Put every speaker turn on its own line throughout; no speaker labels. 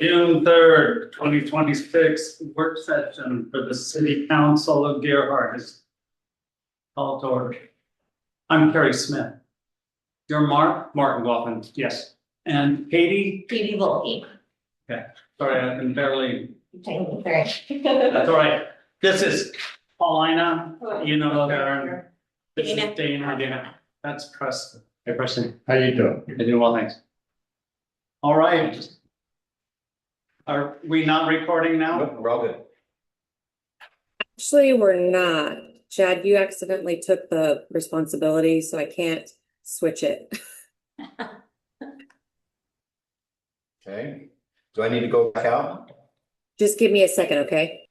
June 3rd, 2026, work session for the city council of Gerhart is called to order. I'm Kerry Smith. You're Mark
McLaughlin, yes.
and Katie.
Katie Volpe.
Okay, sorry, I can barely.
Sorry.
That's all right. This is Paulina, you know, Karen. This is
Dana.
Dana. That's Preston.
Hey, Preston, how you doing? I'm doing well, thanks.
All right. Are we not recording now?
Nope, we're all good.
Actually, we're not. Chad, you accidentally took the responsibility, so I can't switch it.
Okay, do I need to go back out?
Just give me a second, okay?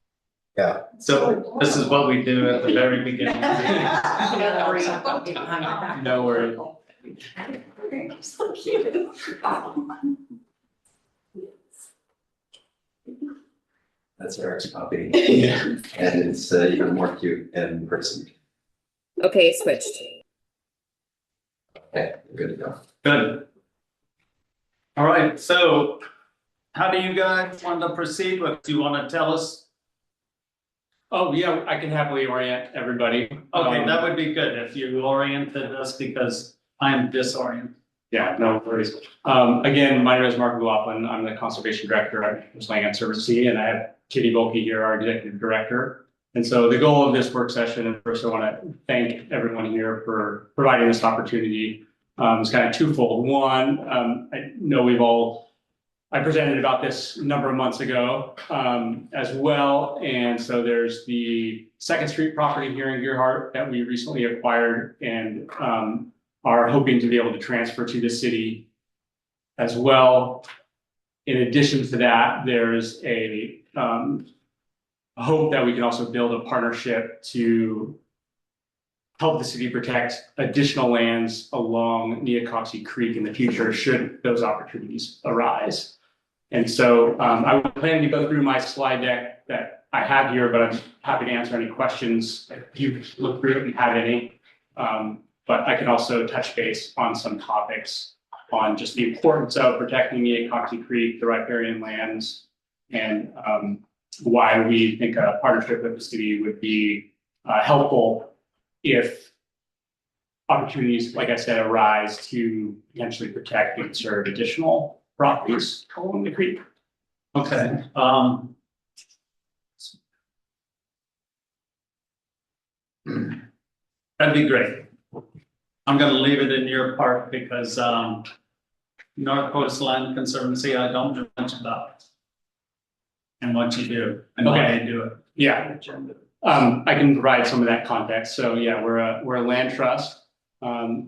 Yeah.
So this is what we do at the very beginning.
No worries.
So cute.
That's Eric's copy. And it's even more cute in person.
Okay, it switched.
Okay, good to go.
Good. All right, so how do you guys want to proceed with? Do you want to tell us?
Oh, yeah, I can happily orient everybody.
Okay, that would be good if you oriented us because I'm disoriented.
Yeah, no worries. Again, my name is Mark McLaughlin. I'm the Conservation Director at Land Services, and I have Kitty Volpe here, our Executive Director. And so the goal of this work session, and first I want to thank everyone here for providing this opportunity. It's kind of twofold. One, I know I presented about this a number of months ago as well. And so there's the 2nd Street property here in Gerhart that we recently acquired and are hoping to be able to transfer to the city as well. In addition to that, there's a hope that we can also build a partnership to help the city protect additional lands along Neocoxie Creek in the future, should those opportunities arise. And so I would plan to go through my slide deck that I have here, but I'm happy to answer any questions if you look through it and have any. But I can also touch base on some topics on just the importance of protecting Neocoxie Creek, the riparian lands, and why we think a partnership with the city would be helpful if opportunities, like I said, arise to potentially protect and conserve additional properties along the creek.
Okay, that'd be great. I'm gonna leave it in your part because North Coast Land Conservancy, I don't know much about. And what you do and why you do it.
Yeah, I can provide some of that context. So yeah, we're a land trust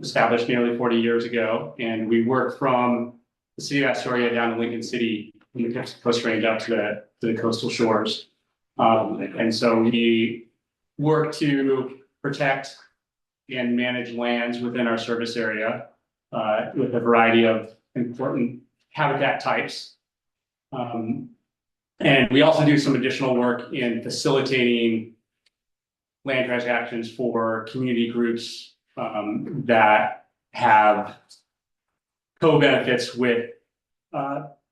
established nearly 40 years ago, and we work from the city of Astoria down to Lincoln City in the Coast Range out to the coastal shores. And so we work to protect and manage lands within our service area with a variety of important habitat types. And we also do some additional work in facilitating land transactions for community groups that have co-benefits with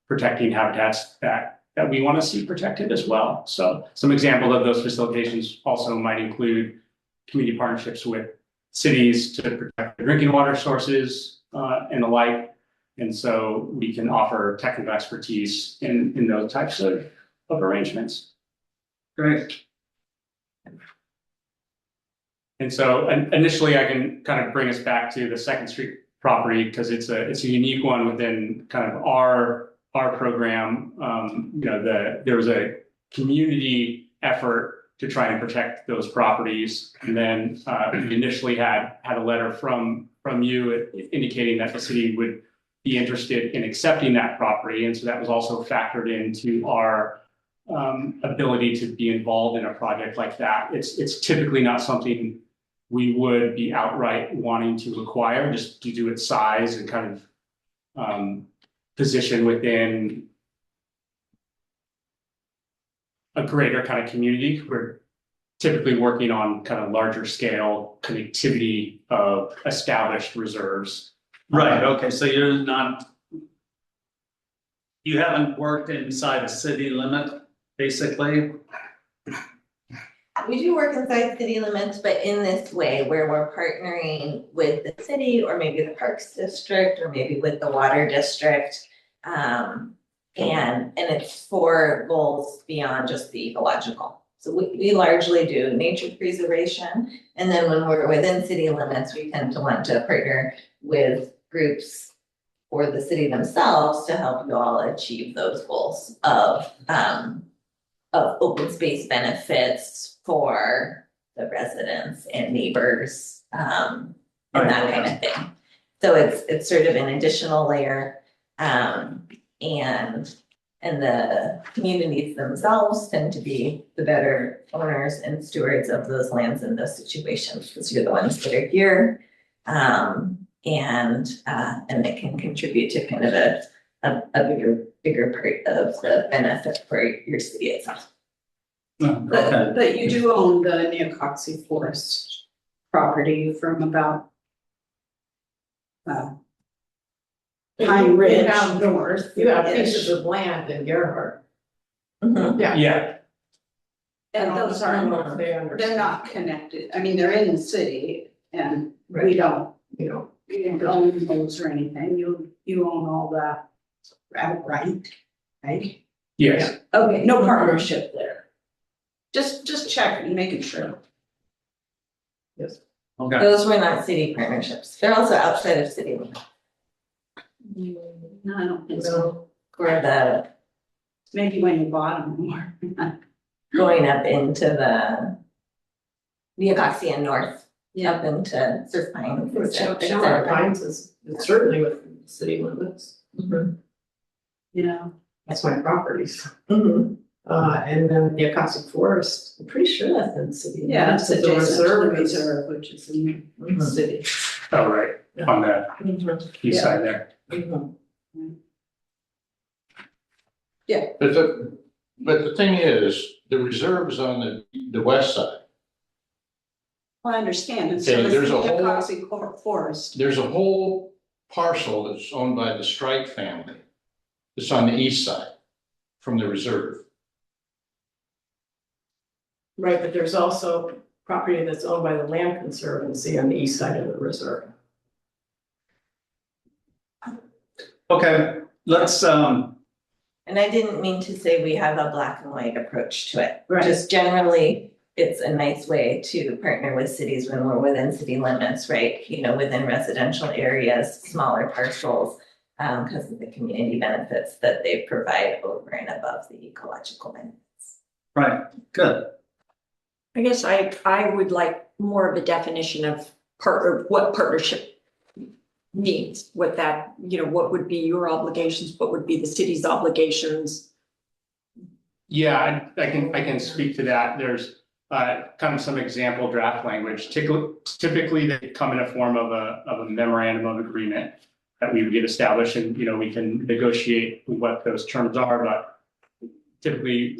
protecting habitats that we want to see protected as well. So some examples of those facilitations also might include community partnerships with cities to protect their drinking water sources and the like. And so we can offer technical expertise in those types of arrangements.
Great.
And so initially I can kind of bring us back to the 2nd Street property because it's a unique one within kind of our program. There was a community effort to try and protect those properties. And then we initially had a letter from you indicating that the city would be interested in accepting that property. And so that was also factored into our ability to be involved in a project like that. It's typically not something we would be outright wanting to acquire just due to its size and kind of position within a greater kind of community. We're typically working on kind of larger scale connectivity of established reserves.
Right, okay, so you're not You haven't worked inside a city limit, basically?
We do work inside city limits, but in this way where we're partnering with the city or maybe the Parks District or maybe with the Water District. And it's for goals beyond just the ecological. So we largely do nature preservation. And then when we're within city limits, we tend to want to partner with groups or the city themselves to help you all achieve those goals of open space benefits for the residents and neighbors, and that kind of thing. So it's sort of an additional layer, and the communities themselves tend to be the better owners and stewards of those lands in those situations, because you're the ones that are here. And it can contribute to kind of a bigger part of the benefit for your city itself.
Okay,
But you do own the Neocoxy Forest property from about Pine Ridge
Down
north.
You have
Ish.
pieces of land in Gerhart.
Mhm.
Yeah.
Yeah,
And those are, they're not connected. I mean, they're in the city and we don't,
You know,
you don't own those or anything. You own all that outright, right?
yes,
Okay, no partnership there. Just checking, making sure.
yes.
okay.
Those were not city partnerships. They're also outside of city limits.
No, I don't think so.
So,
For the
Maybe when you bought them more.
going up into the Neocoxia North,
Yeah.
up into Surf Pines.
Shallow Pines is certainly within the city limits.
Mhm.
Yeah.
That's my properties.
Mhm.
And then the Akasha Forest, I'm pretty sure that's in the city.
Yeah, it's
limits.
adjacent to the
is
reserve, which is in
in the city.
oh, right, on the
Mhm.
east side there.
Mhm.
But the thing is, the reserve is on the west side.
Well, I understand, and so
Okay,
is
there's
the
a whole-
Neocoxy Forest.
There's a whole parcel that's owned by the Strike family. It's on the east side from the reserve.
Right, but there's also property that's owned by the Land Conservancy on the east side of the reserve.
Okay, let's,
And I didn't mean to say we have a black and white approach to it.
Right.
Just generally, it's a nice way to partner with cities when we're within city limits, right? You know, within residential areas, smaller parcels, because of the community benefits that they provide over and above the ecological benefits.
right, good.
I guess I would like more of a definition of what partnership means, what that, what would be your obligations, what would be the city's obligations?
Yeah, I can speak to that. There's kind of some example draft language. Typically, they come in a form of a memorandum of agreement that we would get established, and we can negotiate what those terms are. But typically,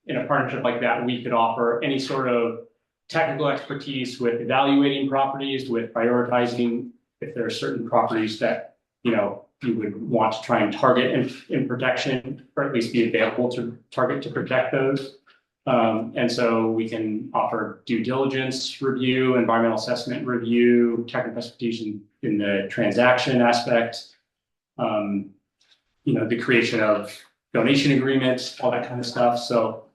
in a partnership like that, we could offer any sort of technical expertise with evaluating properties, with prioritizing if there are certain properties that you would want to try and target in protection, or at least be available to target to protect those. And so we can offer due diligence review, environmental assessment review, technical expertise in the transaction aspect, the creation of donation agreements, all that kind of stuff. So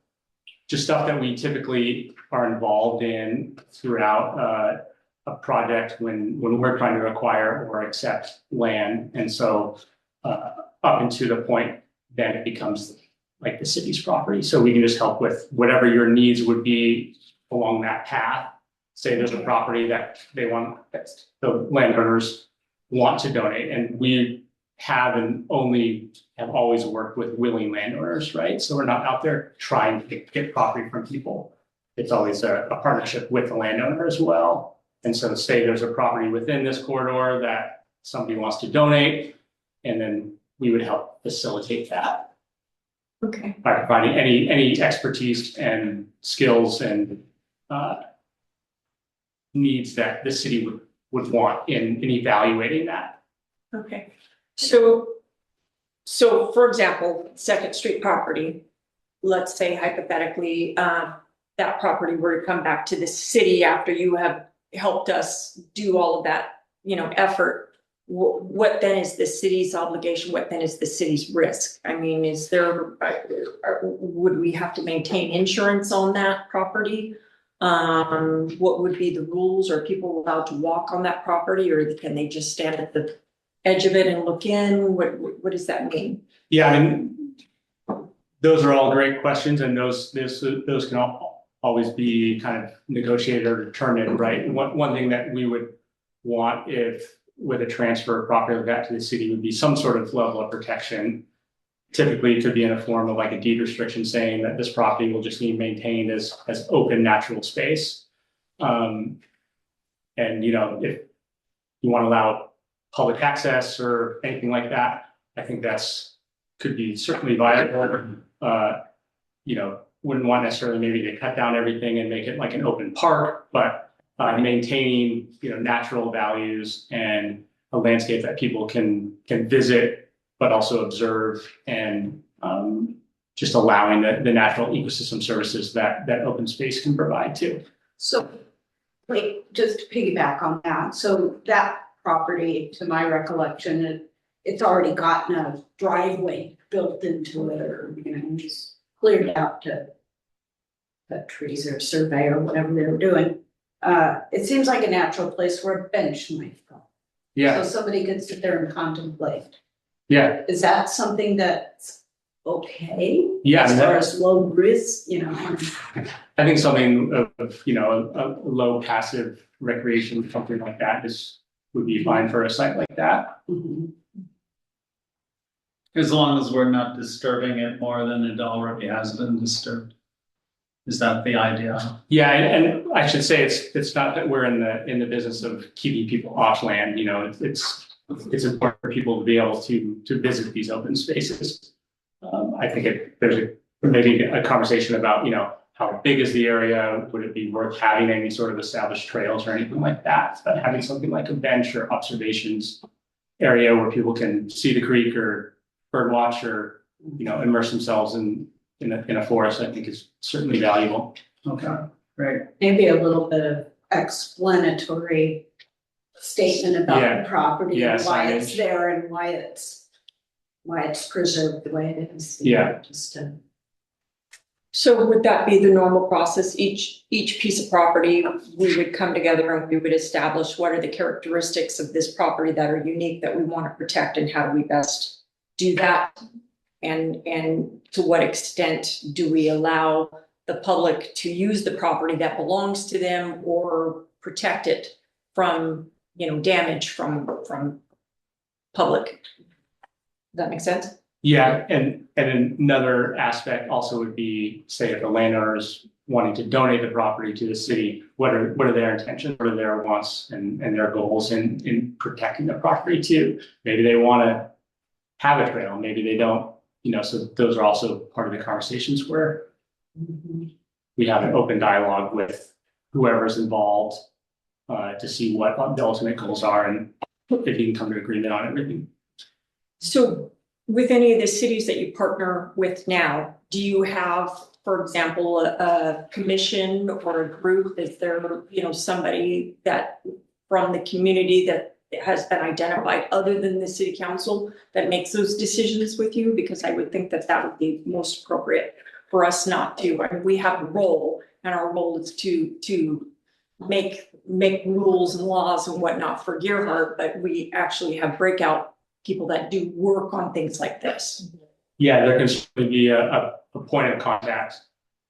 just stuff that we typically are involved in throughout a project when we're trying to acquire or accept land. And so up until the point then it becomes like the city's property. So we can just help with whatever your needs would be along that path. Say there's a property that that the landowners want to donate, and we have and only have always worked with willing landowners, right? So we're not out there trying to get property from people. It's always a partnership with the landowner as well. And so say there's a property within this corridor that somebody wants to donate, and then we would help facilitate that
Okay.
by providing any expertise and skills and needs that the city would want in evaluating that.
Okay, so So for example, Second Street property, let's say hypothetically, that property were to come back to the city after you have helped us do all of that, effort. What then is the city's obligation? What then is the city's risk? I mean, is there, would we have to maintain insurance on that property? What would be the rules? Are people allowed to walk on that property, or can they just stand at the edge of it and look in? What does that mean?
Yeah, I mean, those are all great questions, and those can always be kind of negotiated or determined, right? One thing that we would want if with a transfer of property back to the city would be some sort of level of protection. Typically, it could be in a form of like a deed restriction saying that this property will just need maintained as open natural space. And if you want to allow public access or anything like that, I think could be certainly viable. Wouldn't want necessarily maybe to cut down everything and make it like an open park, but maintaining natural values and a landscape that people can visit, but also observe, and just allowing the natural ecosystem services that open space can provide too.
So, like, just to piggyback on that, so that property, to my recollection, it's already gotten a driveway built into it, or, it's cleared out to cut trees or survey or whatever they were doing. It seems like a natural place where a bench might go.
Yeah,
So somebody could sit there and contemplate.
yeah,
Is that something that's okay?
yeah.
As far as low risk,
I think something of a low passive recreation, something like that would be fine for a site like that.
Mhm.
As long as we're not disturbing it more than it already has been disturbed. Is that the idea?
Yeah, and I should say it's not that we're in the business of keeping people off land. It's important for people to be able to visit these open spaces. I think there's maybe a conversation about how big is the area? Would it be worth having any sort of established trails or anything like that? But having something like a bench or observations area where people can see the creek or bird watch or immerse themselves in a forest, I think is certainly valuable.
Okay, great.
Maybe a little bit of explanatory statement about the property,
Yeah,
and why it's
signage.
there and why it's preserved the way it is.
Yeah.
So would that be the normal process? Each piece of property, we would come together and we would establish what are the characteristics of this property that are unique that we want to protect, and how do we best do that? And to what extent do we allow the public to use the property that belongs to them, or protect it from, damage from public? Does that make sense?
Yeah, and another aspect also would be, say, if the landowner is wanting to donate the property to the city, what are their intentions, what are their wants and their goals in protecting the property too? Maybe they want to have a trail, maybe they don't, so those are also part of the conversations where we have an open dialogue with whoever's involved to see what the ultimate goals are and if you can come to agreement on everything.
So with any of the cities that you partner with now, do you have, for example, a commission or a group? Is there, somebody that from the community that has been identified other than the city council that makes those decisions with you? Because I would think that would be most appropriate for us not to. I mean, we have a role, and our role is to make rules and laws and whatnot for Gerhardt, but we actually have breakout people that do work on things like this.
Yeah, there can certainly be a point of contact.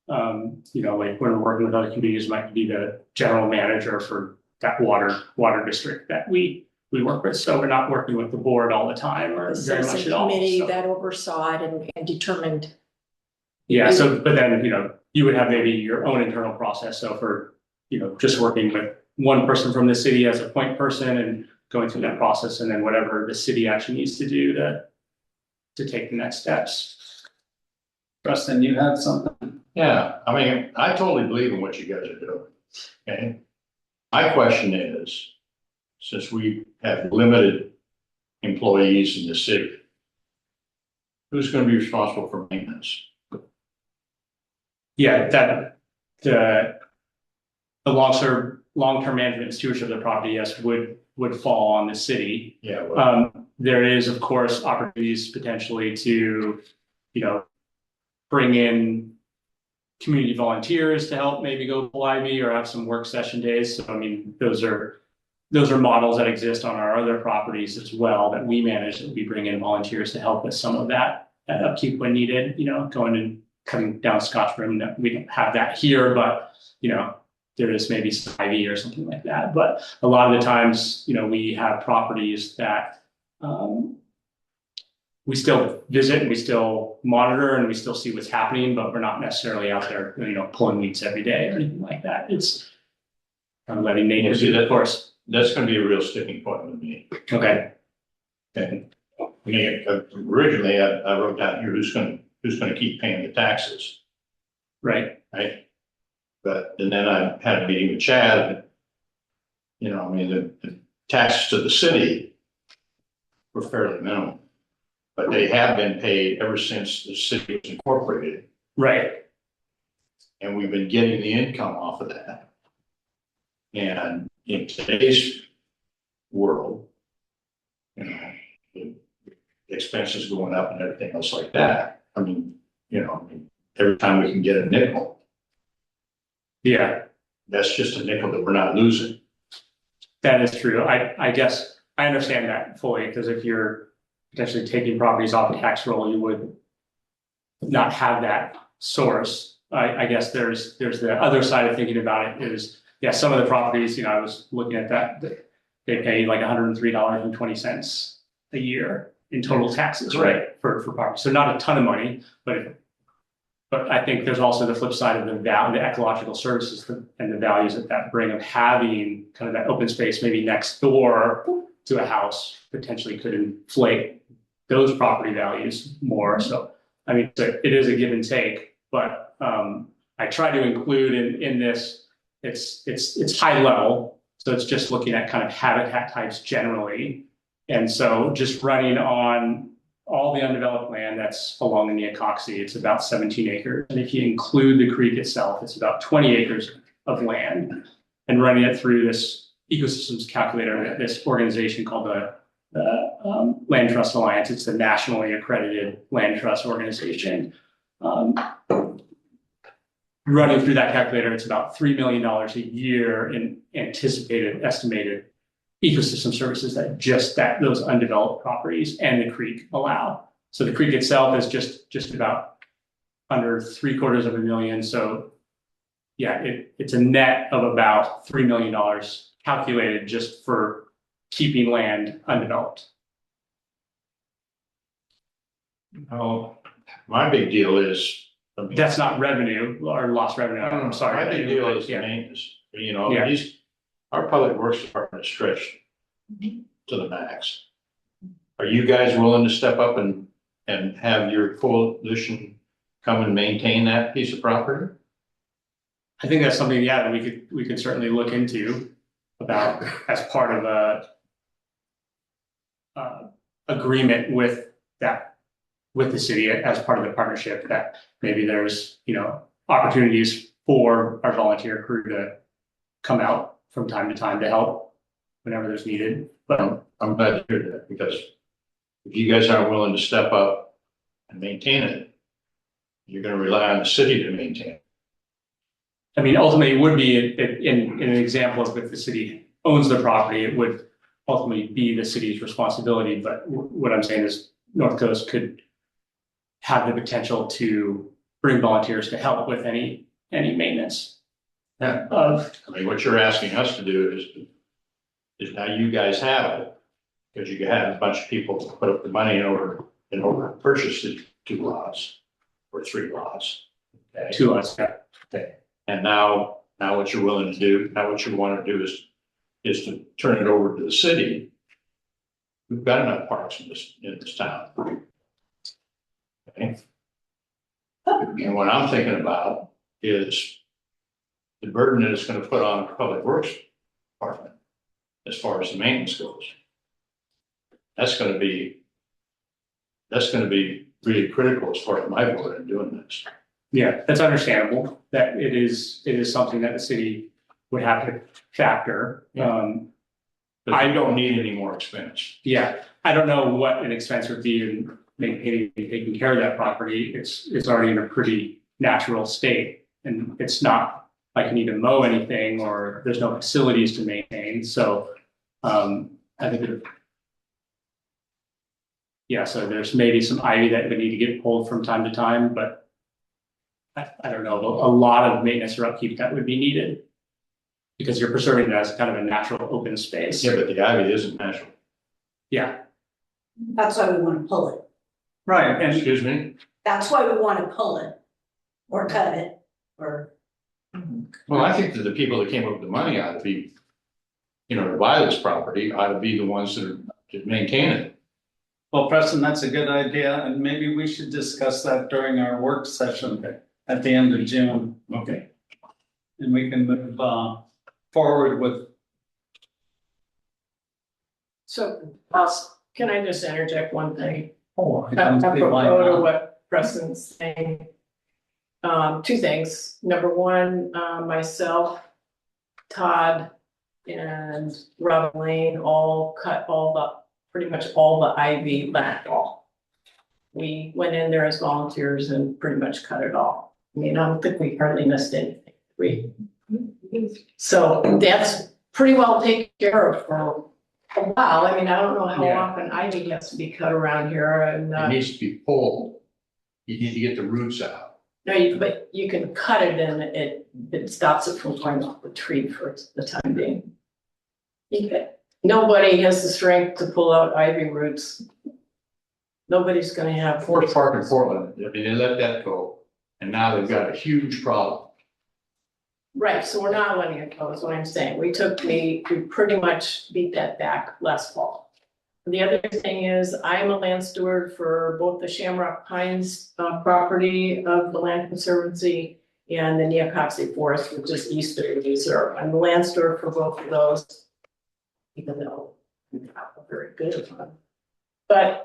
Like when we're working with other communities, might be the general manager for that water district that we work with. So we're not working with the board all the time or
The
very much
citizen
at all.
committee
So,
that oversaw it and determined.
yeah, so but then you would have maybe your own internal process. So for just working with one person from the city as a point person and going through that process, and then whatever the city actually needs to do to take the next steps.
Preston, you had something?
Yeah, I mean, I totally believe in what you guys are doing, okay? My question is, since we have limited employees in the city, Who's gonna be responsible for maintenance?
Yeah, the long-term management and stewardship of the property, yes, would fall on the city.
Yeah, well,
There is, of course, opportunities potentially to, bring in community volunteers to help maybe go pull ivy or have some work session days. So I mean, those are models that exist on our other properties as well that we manage, that we bring in volunteers to help with some of that upkeep when needed, going and cutting down Scotch broom. That we don't have that here, but there is maybe some ivy or something like that. But a lot of the times, we have properties that we still visit and we still monitor and we still see what's happening, but we're not necessarily out there, pulling weeds every day or anything like that. It's kind of letting nature do that, of course.
that's gonna be a real sticking point with me.
Okay.
And originally, I wrote down here, who's gonna keep paying the taxes,
Right.
right? And then I had a meeting with Chad. The taxes to the city were fairly minimal. But they have been paid ever since the city was incorporated,
Right.
and we've been getting the income off of that. And in today's world, the expenses going up and everything else like that. I mean, every time we can get a nickel,
Yeah,
that's just a nickel that we're not losing.
that is true. I guess I understand that fully, because if you're potentially taking properties off the tax roll, you would not have that source. I guess there's the other side of thinking about it is, yeah, some of the properties, I was looking at that they pay like $103.20 a year in total taxes, right? For property. So not a ton of money, but I think there's also the flip side of the ecological services and the values that bring of having kind of that open space maybe next door to a house potentially could inflate those property values more. So, I mean, it is a give and take, but I try to include in this, it's high level. So it's just looking at kind of habitat types generally. And so just running on all the undeveloped land that's along the Neocoxy, it's about 17 acres. And if you include the creek itself, it's about 20 acres of land. And running it through this ecosystems calculator, this organization called the Land Trust Alliance. It's the nationally accredited land trust organization. Running through that calculator, it's about $3 million a year in anticipated estimated ecosystem services that those undeveloped properties and the creek allow. So the creek itself is just about under $750,000. So yeah, it's a net of about $3 million calculated just for keeping land undeveloped.
Oh, my big deal is.
That's not revenue or lost revenue. I'm sorry.
My big deal is maintenance. Our public works department is stretched to the max. Are you guys willing to step up and have your coalition come and maintain that piece of property?
I think that's something, that we could certainly look into about as part of a agreement with the city as part of the partnership, that maybe there's, opportunities for our volunteer crew to come out from time to time to help whenever there's needed. But
I'm glad to hear that, because if you guys aren't willing to step up and maintain it, you're going to rely on the city to maintain it.
I mean, ultimately, it would be in an example of if the city owns the property, it would ultimately be the city's responsibility. But what I'm saying is North Coast could have the potential to bring volunteers to help with any maintenance.
Yeah. What you're asking us to do is now you guys have it, because you had a bunch of people put up the money in order to purchase the 2 lots or 3 lots. Okay.
2 lots.
Okay. And now what you're willing to do, what you want to do is to turn it over to the city. We've got enough parks in this town. Okay. And what I'm thinking about is the burden that it's going to put on the public works department as far as the maintenance goes. That's going to be really critical as far as my vote in doing this.
Yeah, that's understandable, that it is something that the city would have to factor.
But I don't need any more expense.
Yeah, I don't know what an expense would be in maintaining, taking care of that property. It's already in a pretty natural state. And it's not like you need to mow anything or there's no facilities to maintain, so, I think yeah, so there's maybe some ivy that would need to get pulled from time to time, but I don't know, a lot of maintenance or upkeep that would be needed. Because you're preserving it as kind of a natural open space.
Yeah, but the ivy isn't natural.
Yeah,
That's why we wanna pull it.
Right, and
Excuse me?
That's why we wanna pull it, or cut it, or.
Well, I think that the people that came up with the money ought to be, to buy this property, ought to be the ones that maintain it.
well, Preston, that's a good idea, and maybe we should discuss that during our work session at the end of June.
Okay.
And we can move forward with.
So, can I just interject one thing?
Oh, I don't see why
Apropos to
not.
what Preston's saying. Two things. Number one, myself, Todd, and Robin Lane all cut pretty much all the ivy back off. We went in there as volunteers and pretty much cut it off. I mean, I don't think we hardly missed anything. So that's pretty well taken care of for a while. I mean, I don't know how
Yeah.
often ivy has to be cut around here and,
It needs to be pulled. You need to get the roots out.
no, but you can cut it and it stops it from going off the tree for the time being. Nobody has the strength to pull out ivy roots. Nobody's gonna have.
Forest Park in Portland, they let that go, and now they've got a huge problem.
Right, so we're not letting it go, is what I'm saying. We pretty much beat that back last fall. The other thing is, I'm a land steward for both the Shamrock Pines property of the Land Conservancy and the Neocoxy Forest, which is east of the reserve. I'm the land steward for both of those, even though I'm not very good at them. But,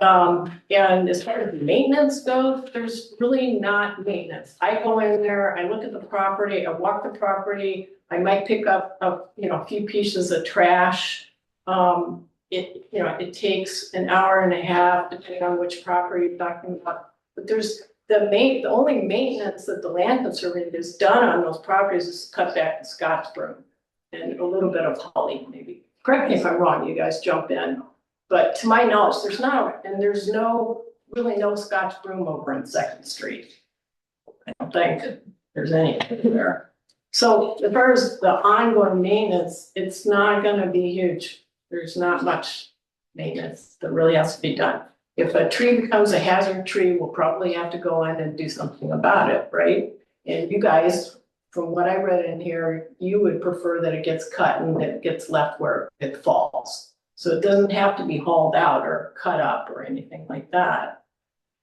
and as far as maintenance goes, there's really not maintenance. I go in there, I look at the property, I walk the property, I might pick up a few pieces of trash. It takes an hour and a half, depending on which property you're talking about. But there's the only maintenance that the Land Conservancy has done on those properties is cut back the Scotch broom and a little bit of holly, maybe. Correct me if I'm wrong, you guys jump in. But to my knowledge, there's really no Scotch broom over on Second Street. I don't think there's any there. So as far as the ongoing maintenance, it's not gonna be huge. There's not much maintenance that really has to be done. If a tree becomes a hazard tree, we'll probably have to go in and do something about it, right? And you guys, from what I read in here, you would prefer that it gets cut and that it gets left where it falls. So it doesn't have to be hauled out or cut up or anything like that.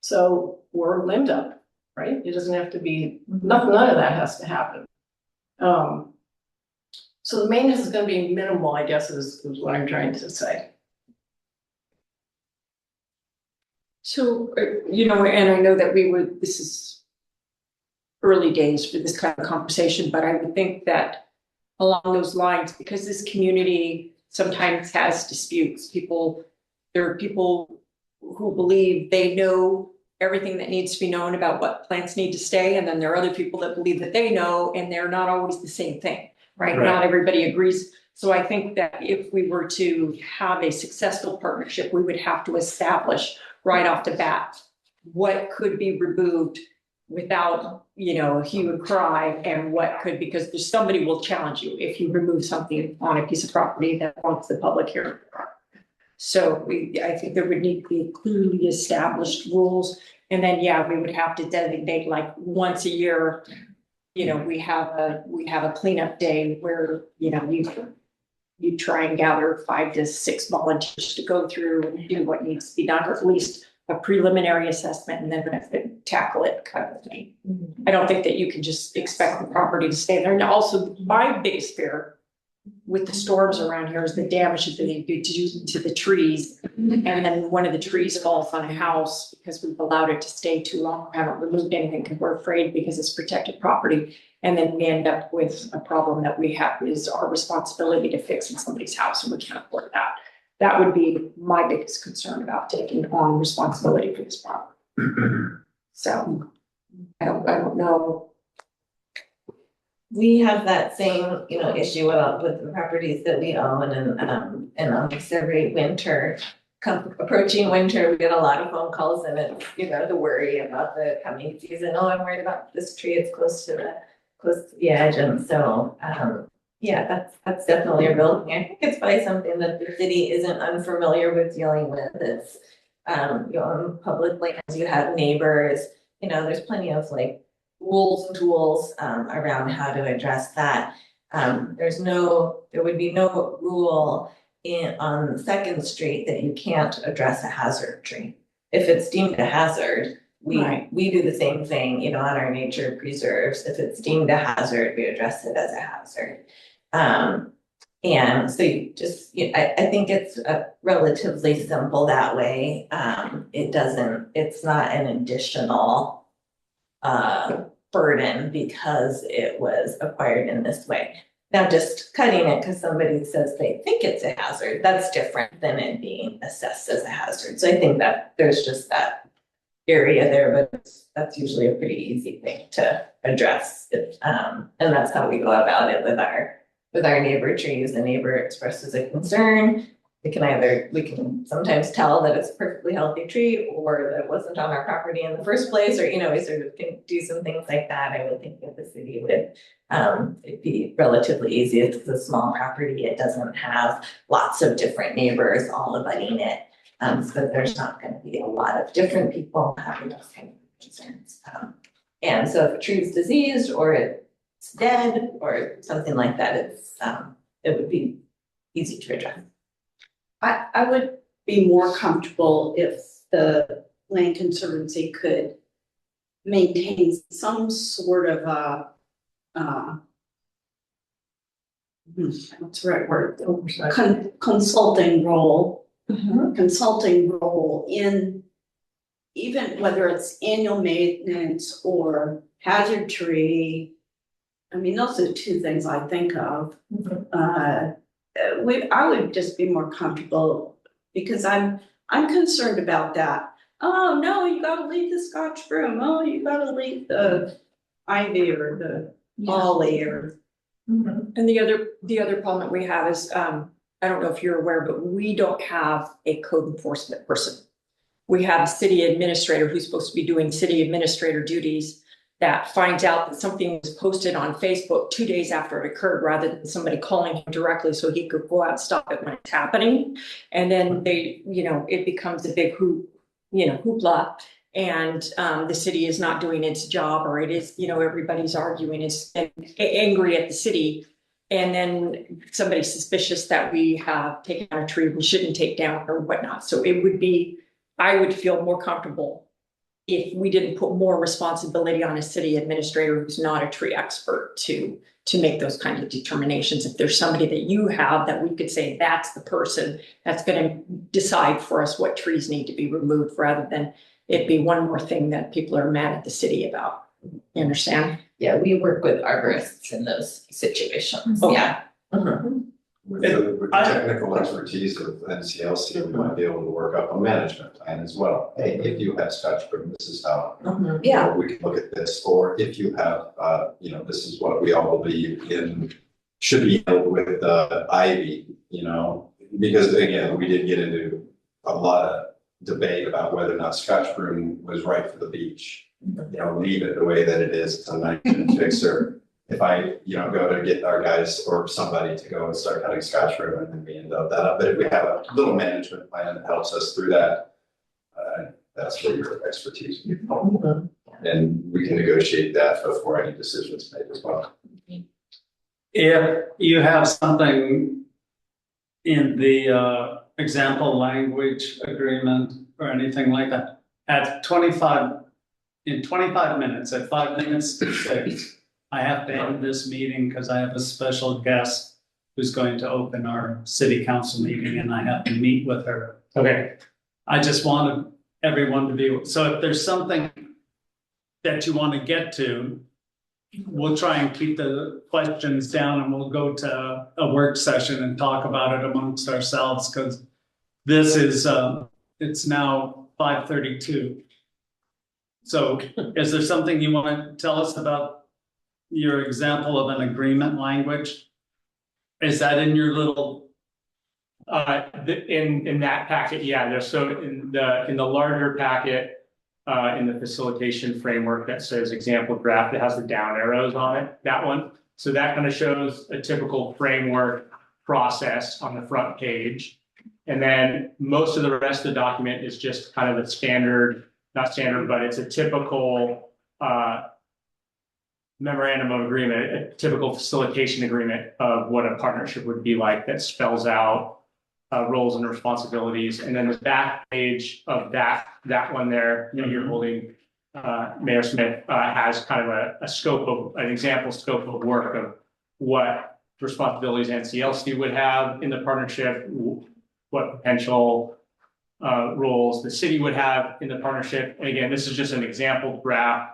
So we're limbed up, right? It doesn't have to be, none of that has to happen. So the maintenance is gonna be minimal, I guess, is what I'm trying to say.
So, and I know that this is early days for this kind of conversation, but I would think that along those lines, because this community sometimes has disputes, there are people who believe they know everything that needs to be known about what plants need to stay, and then there are other people that believe that they know, and they're not always the same thing, right?
Right.
Not everybody agrees. So I think that if we were to have a successful partnership, we would have to establish right off the bat what could be removed without, a hue and cry, and what could, because somebody will challenge you if you remove something on a piece of property that wants the public hearing. So I think there would need to be clearly established rules. And then, we would have to designate, like, once a year, we have a cleanup day where, you try and gather 5 to 6 volunteers to go through and do what needs to be done, or at least a preliminary assessment, and then tackle it kind of thing. I don't think that you can just expect the property to stay there. And also, my biggest fear with the storms around here is the damage that they do to the trees. And then one of the trees falls on a house because we've allowed it to stay too long, we haven't removed anything because we're afraid because it's protected property. And then we end up with a problem that we have is our responsibility to fix in somebody's house, and we can't afford that. That would be my biggest concern about taking on responsibility for this property. So I don't know.
We have that same, issue with the properties that we own and almost every winter, approaching winter, we get a lot of phone calls and it's, the worry about the coming season. Oh, I'm worried about this tree. It's close to the edge. And so, yeah, that's definitely a real thing. I think it's probably something that the city isn't unfamiliar with dealing with. It's, you own public lands, you have neighbors, there's plenty of rules and tools around how to address that. There would be no rule on Second Street that you can't address a hazard tree. If it's deemed a hazard, we do the same thing, on our nature preserves. If it's deemed a hazard, we address it as a hazard. And so I think it's relatively simple that way. It's not an additional burden because it was acquired in this way. Now, just cutting it because somebody says they think it's a hazard, that's different than it being assessed as a hazard. So I think that there's just that area there, but that's usually a pretty easy thing to address. And that's how we go about it with our neighbor trees. The neighbor expresses a concern. We can sometimes tell that it's a perfectly healthy tree or that it wasn't on our property in the first place, or, we sort of can do some things like that. I would think that the city would, it'd be relatively easy. It's a small property. It doesn't have lots of different neighbors all abutting it. So there's not going to be a lot of different people having those kind of concerns. And so if a tree is diseased or it's dead or something like that, it would be easy to address.
I would be more comfortable if the Land Conservancy could maintain some sort of what's the right word? Consulting role. Consulting role in even whether it's annual maintenance or hazard tree. I mean, those are the two things I think of. I would just be more comfortable because I'm concerned about that. Oh no, you gotta leave the Scotch broom. Oh, you gotta leave the ivy or the holly or.
And the other problem that we have is, I don't know if you're aware, but we don't have a code enforcement person. We have a city administrator who's supposed to be doing city administrator duties that finds out that something was posted on Facebook 2 days after it occurred, rather than somebody calling him directly so he could go out and stop it when it's happening. And then it becomes a big hoopla. And the city is not doing its job, or it is, everybody's arguing, is angry at the city. And then somebody's suspicious that we have taken down a tree we shouldn't take down or whatnot. So I would feel more comfortable if we didn't put more responsibility on a city administrator who's not a tree expert to make those kinds of determinations. If there's somebody that you have that we could say that's the person that's going to decide for us what trees need to be removed, rather than it be one more thing that people are mad at the city about. You understand?
Yeah, we work with arborists in those situations.
Okay.
Yeah.
With the technical expertise of NCLC, we might be able to work up a management plan as well. Hey, if you have Scotch broom, this is how.
Yeah.
We can look at this, or if you have, this is what we all believe in, should be handled with ivy, because again, we did get into a lot of debate about whether or not Scotch broom was right for the beach. Leave it the way that it is. It's a nice fixer. If I, go to get our guys or somebody to go and start cutting Scotch broom, and then we end up that. But if we have a little management plan that helps us through that, that's where your expertise can help. And we can negotiate that before any decisions made as well.
If you have something in the example language agreement or anything like that, in 25 minutes, at 5 minutes to 6, I have to end this meeting because I have a special guest who's going to open our city council meeting, and I have to meet with her.
Okay,
I just wanted everyone to be, so if there's something that you want to get to, we'll try and keep the questions down and we'll go to a work session and talk about it amongst ourselves, because this is, it's now 5:32. So is there something you want to tell us about your example of an agreement language? Is that in your little?
in that packet, yeah, there's, so in the larger packet, in the facilitation framework that says example draft, it has the down arrows on it, that one. So that kind of shows a typical framework process on the front page. And then most of the rest of the document is just kind of a standard, not standard, but it's a typical memorandum of agreement, a typical facilitation agreement of what a partnership would be like, that spells out roles and responsibilities. And then the back page of that one there, you know, you're holding, Mayor Smith, has kind of a scope of, an example scope of work of what responsibilities NCLC would have in the partnership, what potential roles the city would have in the partnership. And again, this is just an example draft.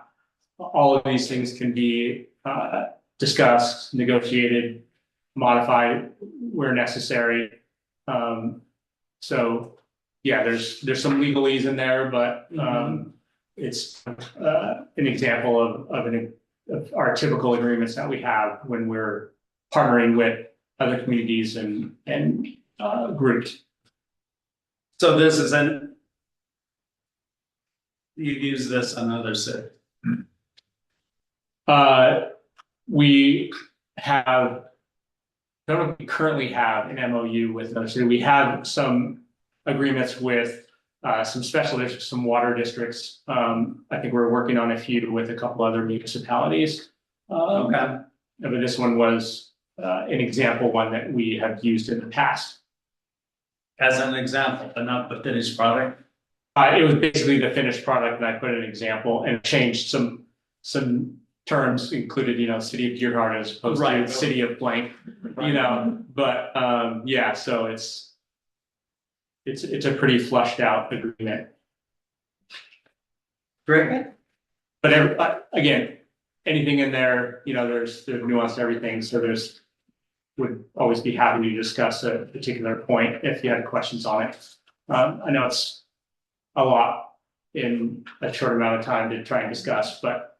All of these things can be discussed, negotiated, modified where necessary. So yeah, there's some legalese in there, but it's an example of our typical agreements that we have when we're partnering with other communities and groups.
So this is you use this on other cities.
We have, I don't know if we currently have an MOU with them. So we have some agreements with some special districts, some water districts. I think we're working on a few with a couple other municipalities.
Okay.
But this one was an example one that we have used in the past.
As an example, but not the finished product.
It was basically the finished product, and I put an example and changed some terms, included, you know, city of Deerheart as opposed to city of blank, you know, but yeah, so it's a pretty flushed out agreement.
Great.
But again, anything in there, you know, there's nuance to everything, so would always be happy to discuss a particular point if you had questions on it. I know it's a lot in a short amount of time to try and discuss, but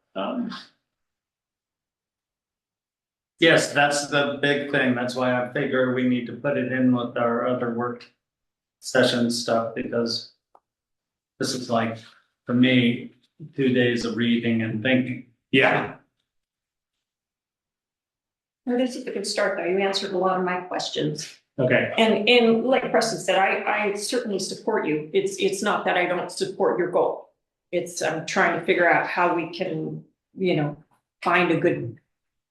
yes, that's the big thing. That's why I figure we need to put it in with our other work session stuff, because this is like, for me, 2 days of reading and thinking.
yeah.
I guess if we could start though, you answered a lot of my questions.
Okay.
And like Preston said, I certainly support you. It's not that I don't support your goal. It's, I'm trying to figure out how we can, you know, find a good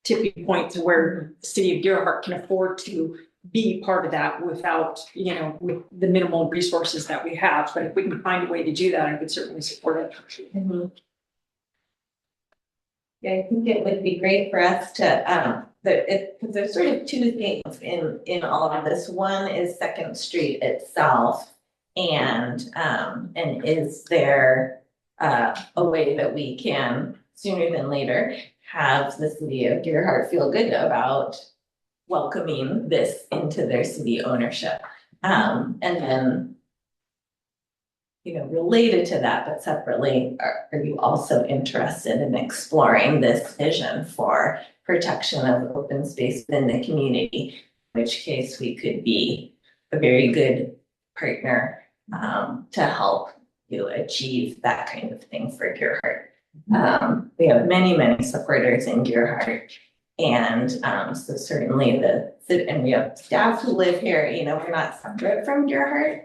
tipping point to where the city of Deerheart can afford to be part of that without, you know, with the minimal resources that we have. But if we can find a way to do that, I would certainly support it.
Mm-hmm. Yeah, I think it would be great for us to, because there's sort of two things in all of this. One is Second Street itself, and is there a way that we can sooner than later have the city of Deerheart feel good about welcoming this into their city ownership, and then, you know, related to that, but separately, are you also interested in exploring this vision for protection of open space within the community? In which case we could be a very good partner to help you achieve that kind of thing for Deerheart. We have many supporters in Deerheart, and so certainly and we have staff who live here. You know, we're not separate from Deerheart.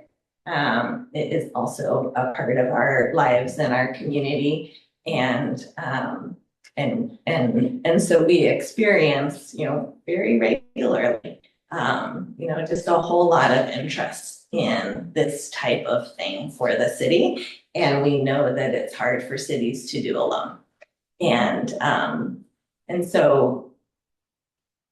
It is also a part of our lives and our community, and so we experience, you know, very regularly, you know, just a whole lot of interest in this type of thing for the city, and we know that it's hard for cities to do alone, and so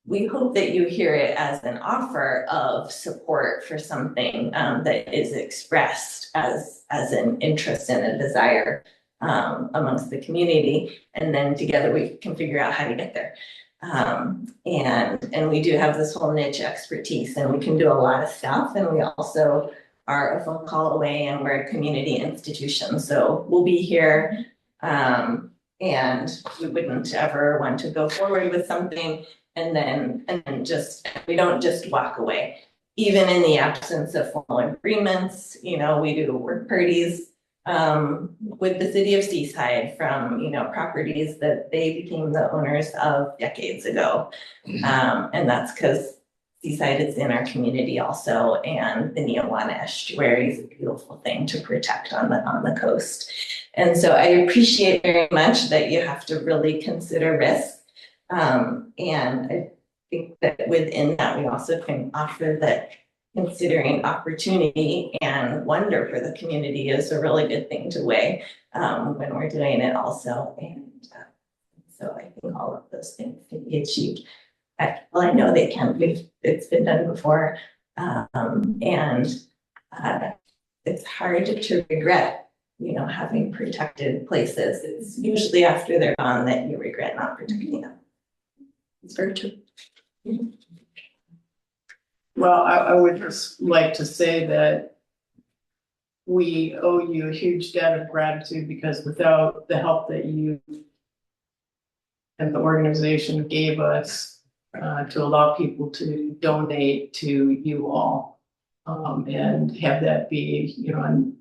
we hope that you hear it as an offer of support for something that is expressed as an interest and a desire amongst the community, and then together we can figure out how to get there. And we do have this whole niche expertise, and we can do a lot of stuff, and we also are a phone call away, and we're a community institution, so we'll be here. And we wouldn't ever want to go forward with something and then we don't just walk away. Even in the absence of formal agreements, you know, we do work parties with the city of Seaside from, you know, properties that they became the owners of decades ago. And that's because Seaside is in our community also, and the Neowana estuary is a beautiful thing to protect on the coast. And so I appreciate very much that you have to really consider risk. And I think that within that, we also can offer that considering opportunity and wonder for the community is a really good thing to weigh when we're doing it also. And so I think all of those things can be achieved. Well, I know they can. It's been done before, and it's hard to regret, you know, having protected places. It's usually after they're gone that you regret not protecting them. It's very true.
Well, I would just like to say that we owe you a huge debt of gratitude, because without the help that you and the organization gave us to allow people to donate to you all, and have that be, you know,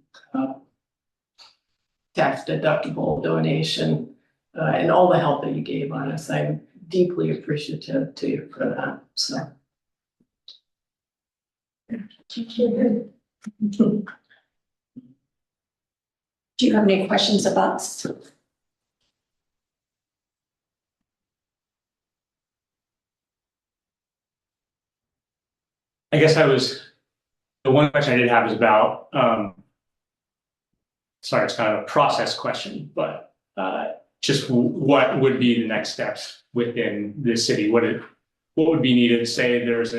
tax deductible donation, and all the help that you gave on us. I'm deeply appreciative to you for that, so.
Do you have any questions about?
I guess the one question I did have is about, sorry, it's kind of a process question, but just what would be the next steps within the city? What would be needed? Say there's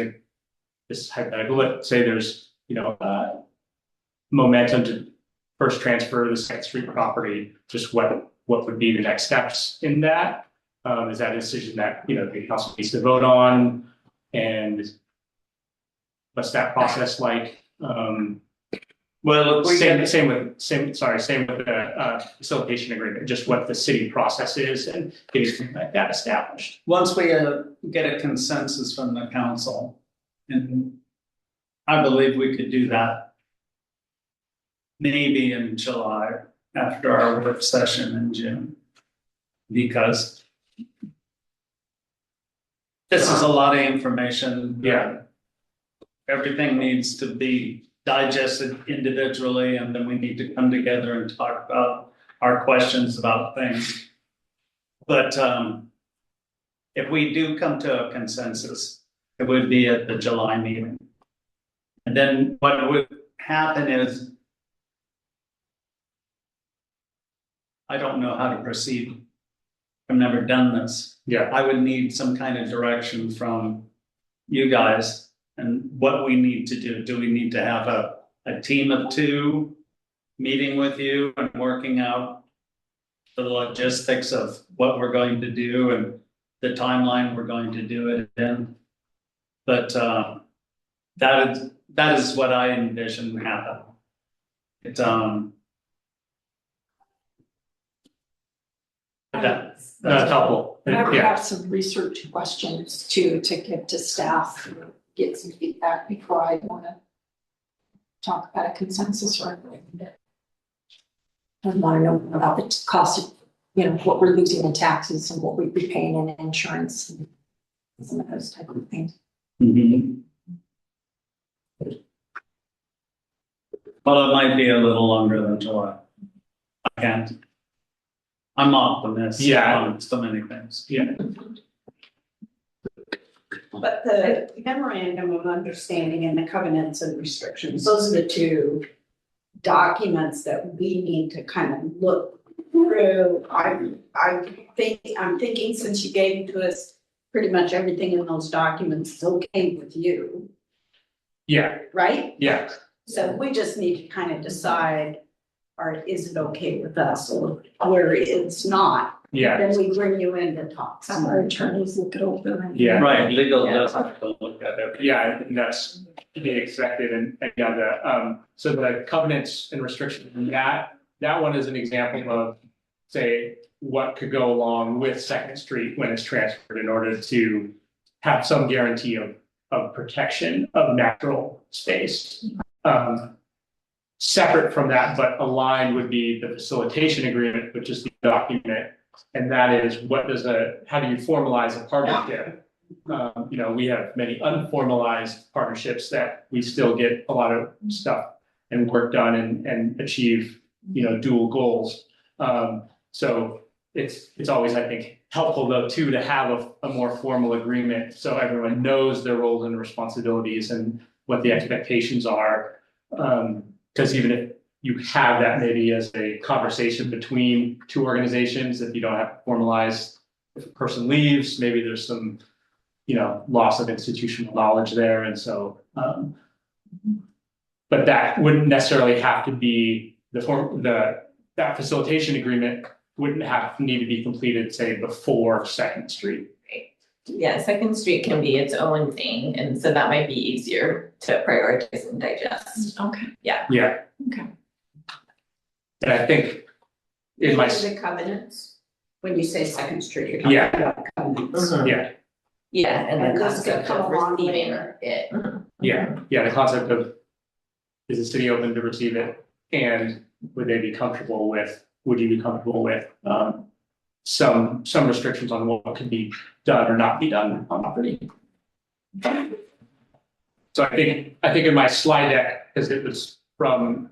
this hypothetical, let's say there's, you know, momentum to first transfer the Second Street property, just what would be the next steps in that? Is that a decision that, you know, the council needs to vote on? And what's that process like?
Well,
same with the facilitation agreement, just what the city process is and getting something like that established.
once we get a consensus from the council, and I believe we could do that maybe in July after our work session in June, because this is a lot of information.
Yeah.
Everything needs to be digested individually, and then we need to come together and talk about our questions about things. But if we do come to a consensus, it would be at the July meeting. And then what would happen is, I don't know how to proceed. I've never done this.
Yeah.
I would need some kind of direction from you guys and what we need to do. Do we need to have a team of 2 meeting with you and working out the logistics of what we're going to do and the timeline we're going to do it in? But that is what I envision happen. It's
That's helpful.
I would
Yeah.
have some research questions too, to give to staff, get some feedback before I want to talk about a consensus or anything. I want to know about the cost of, you know, what we're losing in taxes and what we'd be paying in insurance and some of those type of things.
Mhm. Well, it might be a little longer than July. I can't. I'm optimistic.
Yeah.
On so many things.
Yeah.
But the memorandum of understanding and the covenants and restrictions, those are the 2 documents that we need to kind of look through. I'm thinking since you gave them to us pretty much everything in those documents is okay with you,
Yeah,
right?
yeah,
So we just need to kind of decide, or is it okay with us, or where it's not,
yeah,
then we bring you in to talk.
Have our attorneys look it over.
yeah.
Right, legal
Yeah.
does have to look at it.
Yeah, and that's to be expected, and yeah, so the covenants and restrictions, and that one is an example of, say, what could go along with Second Street when it's transferred in order to have some guarantee of protection of natural space. Separate from that, but aligned would be the facilitation agreement, which is the document. And that is how do you formalize a partnership? We have many unformalized partnerships that we still get a lot of stuff and work done and achieve, dual goals. So it's always, I think, helpful though too, to have a more formal agreement so everyone knows their roles and responsibilities and what the expectations are. Because even if you have that maybe as a conversation between two organizations, if you don't have to formalize, if a person leaves, maybe there's some, loss of institutional knowledge there. And so, but that wouldn't necessarily have to be that facilitation agreement wouldn't need to be completed, say, before Second Street.
Yeah, Second Street can be its own thing, and so that might be easier to prioritize and digest.
Okay.
Yeah.
Okay.
And I think in my,
The covenants, when you say Second Street, you're talking
Yeah.
about covenants.
Mhm.
yeah,
Yeah, and
And
the
those could
concept
come
of
along
receiving
later.
it.
yeah, the concept of, is the city open to receive it? And would you be comfortable with, some restrictions on what could be done or not be done on property? So I think in my slide deck, because it was from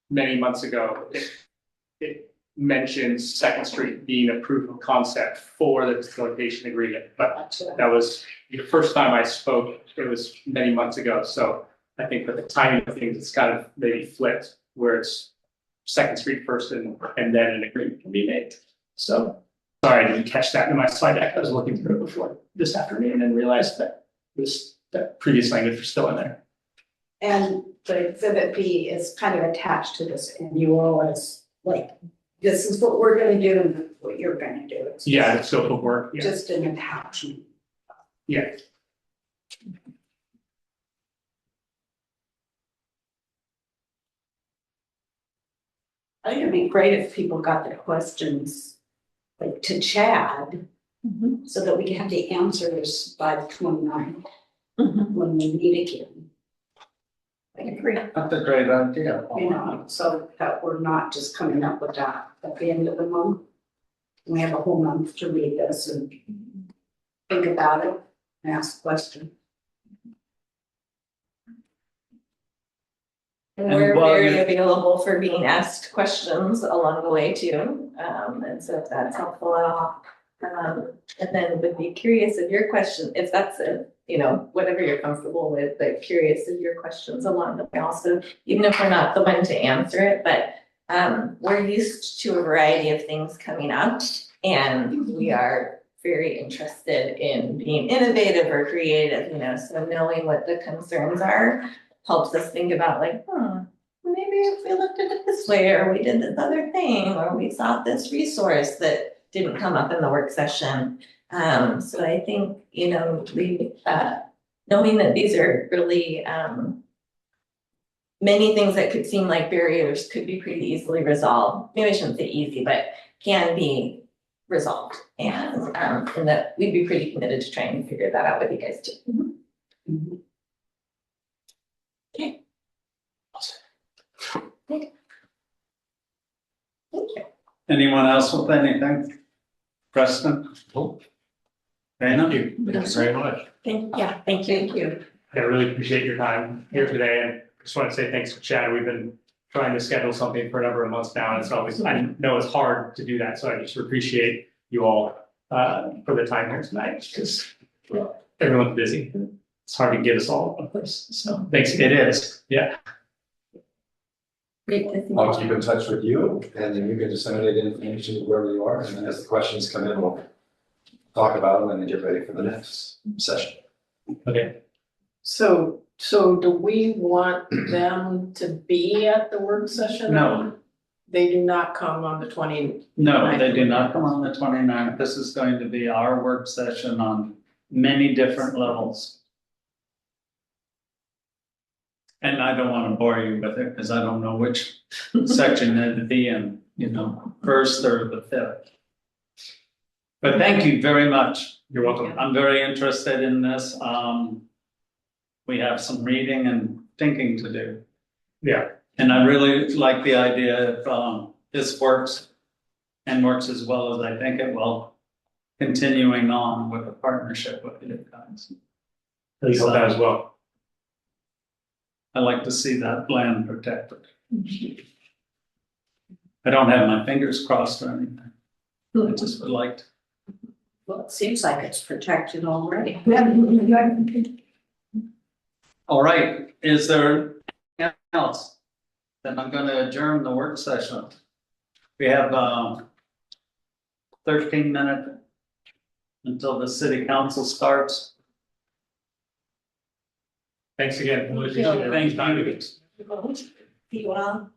many months ago, it mentions Second Street being a proof of concept for the facilitation agreement, but that was the first time I spoke, it was many months ago, so I think that the timing of things, it's kind of maybe flipped, where it's Second Street first and then an agreement can be made. So, sorry, I didn't catch that in my slide deck, I was looking through it before this afternoon and realized that that previous language was still in there.
And the exhibit B is kind of attached to this annual as like, this is what we're gonna do and what you're gonna do. It's
Yeah, the scope of work, yeah,
just an attachment.
yeah.
I think it'd be great if people got their questions like to Chad, so that we can have the answers by the 29th
Mhm.
when we meet again.
I agree.
That's a great idea.
So that we're not just coming up with that at the end of the month. We have a whole month to read this and think about it and ask questions.
And
And
we're
while
very
you're-
available for being asked questions along the way too. And so if that's helpful at all. And then would be curious of your question, if that's whatever you're comfortable with, but curious of your questions along the way also, even if we're not the one to answer it, but we're used to a variety of things coming up and we are very interested in being innovative or creative, so knowing what the concerns are helps us think about like, maybe if we looked at it this way, or we did this other thing, or we sought this resource that didn't come up in the work session. So I think, knowing that these are really, many things that could seem like barriers could be pretty easily resolved. Maybe I shouldn't say easy, but can be resolved. And that we'd be pretty committed to trying to figure that out with you guys too. Okay. Thank you.
Anyone else with anything? Preston? Dana?
Thank you very much.
Thank you.
Thank you.
I really appreciate your time here today, and just want to say thanks to Chad. We've been trying to schedule something for a number of months now, and it's always, I know it's hard to do that, so I just appreciate you all for the time here tonight, because everyone's busy. It's hard to get us all in one place, so thanks.
It is.
Yeah.
Great to see you.
I'll keep in touch with you and then you can disseminate information to wherever you are and then as the questions come in, we'll talk about them and then get ready for the next session.
Okay.
So do we want them to be at the work session?
No.
They do not come on the 20th.
No, they do not come on the 29th. This is going to be our work session on many different levels. And I don't want to bore you with it because I don't know which section it'd be in, first or the fifth. But thank you very much.
You're welcome.
I'm very interested in this. We have some reading and thinking to do.
Yeah.
And I really like the idea if this works and works as well as I think it will, continuing on with a partnership with you guys.
We hope that as well.
I like to see that land protected. I don't have my fingers crossed or anything. I just would like to.
Well, it seems like it's protected already.
All right, is there anything else? Then I'm gonna adjourn the work session. We have 13 minutes until the city council starts.
Thanks again.
Thank you.
Be well.